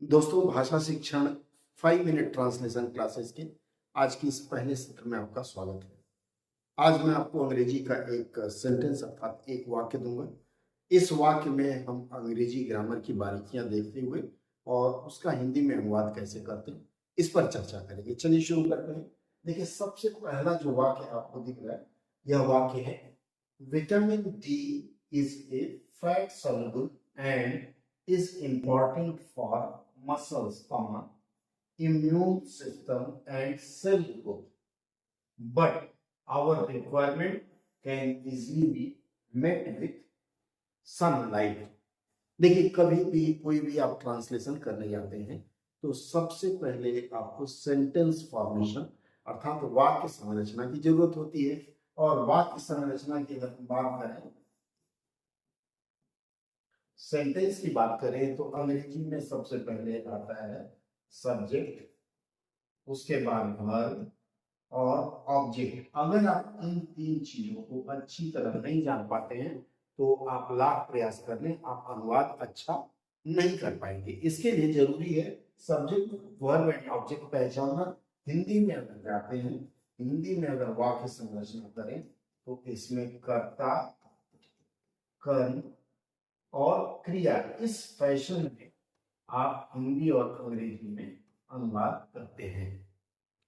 दोस्तों, भाषा शिक्षण 5 मिनट ट्रांसलेशन क्लासेस के आज की इस पहले सत्र में आपका स्वागत है। आज मैं आपको अंग्रेजी का एक सेंटेंस अर्थात एक वाक्य दूंगा। इस वाक्य में हम अंग्रेजी ग्रामर की बारीकियां देखते हुए और उसका हिंदी में अनुवाद कैसे करते हैं इस पर चर्चा करेंगे। चलिए शुरू करते हैं। देखिए, सबसे पहला जो वाक्य आपको दिख रहा है यह वाक्य है, vitamin D is a fat soluble and is important for muscles, immune system and cell growth, but our requirement can easily be met with sunlight. देखिए, कभी भी कोई भी आप ट्रांसलेशन करने जाते हैं तो सबसे पहले आपको सेंटेंस फॉर्मेशन अर्थात वाक्य संरचना की जरूरत होती है। और वाक्य संरचना की अगर हम बात करें, सेंटेंस की बात करें तो अंग्रेजी में सबसे पहले आता है सब्जेक्ट, उसके बाद वर्ब और ऑब्जेक्ट। अगर आप इन तीन चीजों को अच्छी तरह नहीं जान पाते हैं तो आप लाख प्रयास कर लें, आप अनुवाद अच्छा नहीं कर पाएंगे। इसके लिए जरूरी है सब्जेक्ट, वर्ब एंड ऑब्जेक्ट पहचानना। हिंदी में अगर जाते हैं, हिंदी में अगर वाक्य संरचना करें तो इसमें कर्ता, कर्म और क्रिया, इस फैशन में आप हिंदी और अंग्रेजी में अनुवाद करते हैं।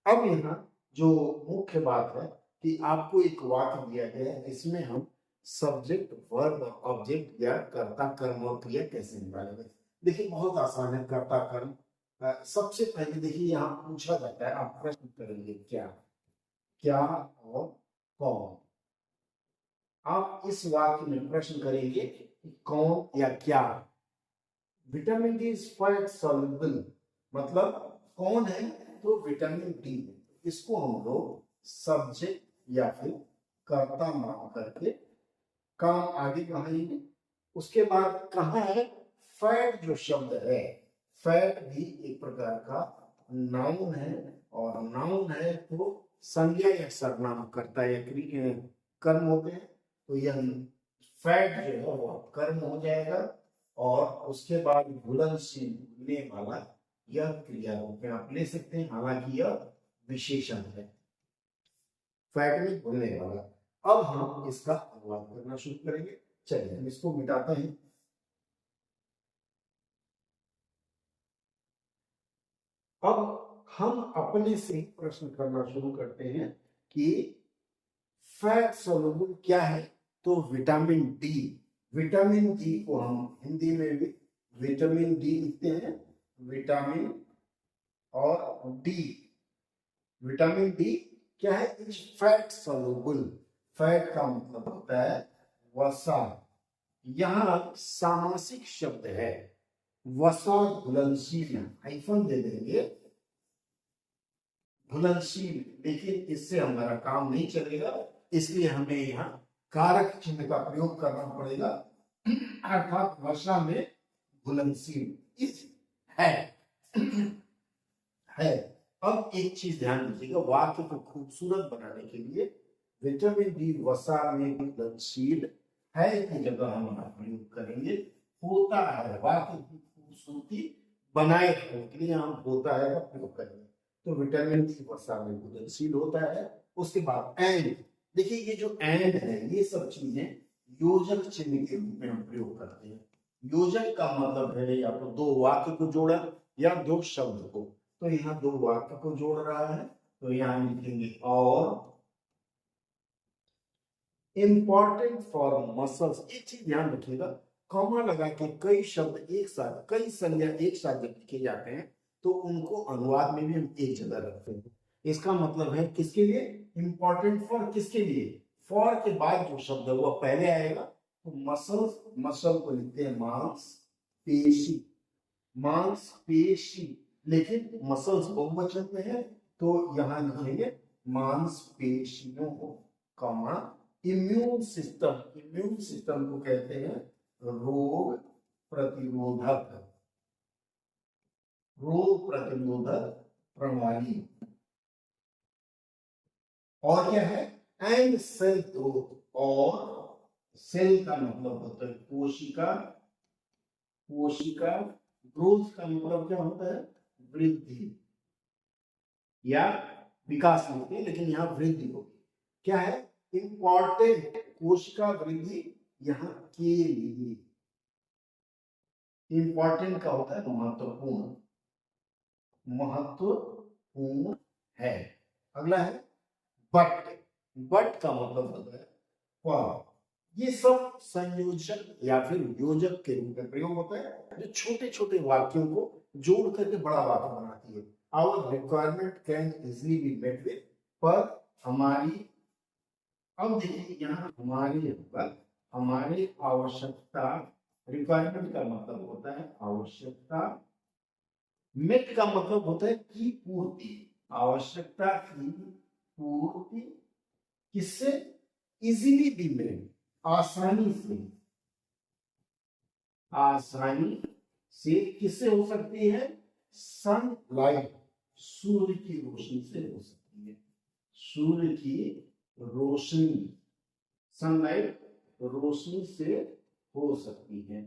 अब यहाँ जो मुख्य बात है कि आपको एक वाक्य दिया गया है, इसमें हम सब्जेक्ट, वर्ब और ऑब्जेक्ट या कर्ता, कर्म और क्रिया कैसे निकालेंगे। देखिए, बहुत आसान है। कर्ता, कर्म, सबसे पहले देखिए यहाँ पूछा जाता है, आप प्रश्न करेंगे क्या, क्या और कौन। आप इस वाक्य में प्रश्न करेंगे कि कौन या क्या। Vitamin D is fat soluble, मतलब कौन है तो विटामिन डी। इसको हम लोग सब्जेक्ट या फिर कर्ता मान करके काम आगे बढ़ाएंगे। उसके बाद कहाँ है फैट, जो शब्द है, फैट भी एक प्रकार का नाउन है, और नाउन है तो संज्ञा या सर्वनाम, कर्ता या कर्म होते हैं, तो यह फैट जो है वो कर्म हो जाएगा। और उसके बाद घुलनशील, घुलने वाला, यह क्रिया रूप में आप ले सकते हैं, हालांकि यह विशेषण है, फैट में घुलने वाला। अब हम इसका अनुवाद करना शुरू करेंगे। चलिए हम इसको मिटाते हैं। अब हम अपने से प्रश्न करना शुरू करते हैं कि फैट soluble क्या है तो विटामिन डी। विटामिन डी को हम हिंदी में भी विटामिन डी लिखते हैं, विटामिन और डी। विटामिन डी क्या है, इज फैट soluble। फैट का मतलब होता है वसा। यहां सामासिक शब्द है, वसा घुलनशील, हाइफन दे देंगे, घुलनशील। लेकिन इससे हमारा काम नहीं चलेगा, इसलिए हमें यहाँ कारक चिन्ह का प्रयोग करना पड़ेगा, अर्थात वर्षा में घुलनशील इस है। है। अब एक चीज ध्यान दीजिएगा, वाक्य को खूबसूरत बनाने के लिए विटामिन डी वसा में घुलनशील है की जगह हम प्रयोग करेंगे होता है। वाक्य की खूबसूरती बनाए रखने के लिए हम होता है का प्रयोग करेंगे। तो विटामिन डी वसा में घुलनशील होता है। उसके बाद एंड, देखिए ये जो एंड है, ये सब चीजें योजक चिन्ह के रूप में हम प्रयोग करते हैं। योजक का मतलब है या तो दो वाक्य को जोड़ा या दो शब्द को। तो यहाँ दो वाक्य को जोड़ रहा है, तो यहाँ लिखेंगे और इंपॉर्टेंट फॉर मसल्स। एक चीज ध्यान रखिएगा, कॉमा लगा के कई शब्द एक साथ, कई संज्ञा एक साथ जब लिखे जाते हैं तो उनको अनुवाद में भी हम एक जगह रखते हैं। इसका मतलब है किसके लिए, इंपॉर्टेंट फॉर किसके लिए, फॉर के बाद जो शब्द है वो पहले आएगा। तो मसल्स, मसल को लिखते हैं मांस पेशी, मांस पेशी, लेकिन मसल्स बहुवचन में है तो यहां लिखेंगे मांस पेशियों को, comma immune system. Immune system को कहते हैं रोग प्रतिरोधक, रोग प्रतिरोधक प्रणाली। और क्या है, एंड सेल ग्रोथ, और सेल का मतलब होता है कोशिका, कोशिका ग्रोथ का मतलब क्या होता है? वृद्धि या विकास होती है, लेकिन यहाँ वृद्धि होगी। क्या है? इंपॉर्टेंट, कोशिका वृद्धि यहाँ के लिए। इंपॉर्टेंट का होता है महत्वपूर्ण, महत्वपूर्ण है। अगला है बट। बट का मतलब होता है पर। ये सब संयोजक या फिर योजक के रूप में प्रयोग होता है, जो छोटे छोटे वाक्यों को जोड़ करके बड़ा वाक्य बनाती है। Our requirement can easily be met with, पर हमारी, अब देखिए यहाँ हमारी पर, हमारी आवश्यकता, रिक्वायरमेंट का मतलब होता है आवश्यकता, मेट का मतलब होता है की पूर्ति, आवश्यकता की पूर्ति किससे? इजीली बी मेड, आसानी से, आसानी से किससे हो सकती है? सनलाइट, सूर्य की रोशनी से हो सकती है। सूर्य की रोशनी, सनलाइट, रोशनी से हो सकती है,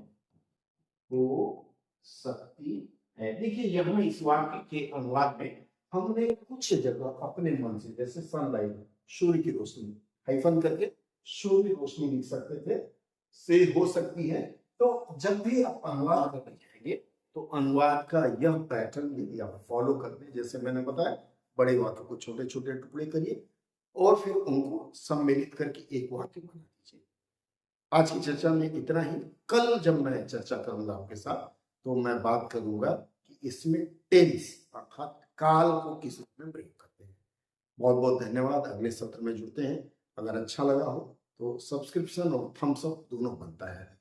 हो सकती है। देखिए यहाँ इस वाक्य के अनुवाद में हमने कुछ जगह अपने मन से, जैसे सनलाइट, सूर्य की रोशनी, हाइफन करके सूर्य रोशनी लिख सकते थे, से हो सकती है। तो जब भी आप अनुवाद करने जाएंगे तो अनुवाद का यह पैटर्न यदि आप फॉलो करते हैं, जैसे मैंने बताया, बड़े वाक्य को छोटे छोटे टुकड़े करिए और फिर उनको सम्मिलित करके एक वाक्य बना दीजिए। आज की चर्चा में इतना ही। कल जब मैं चर्चा करूंगा आपके साथ तो मैं बात करूंगा कि इसमें टेंस अर्थात काल को किस रूप में प्रयोग करते हैं। बहुत बहुत धन्यवाद। अगले सत्र में जुड़ते हैं। अगर अच्छा लगा हो तो सब्सक्रिप्शन और थम्स अप दोनों बनता है।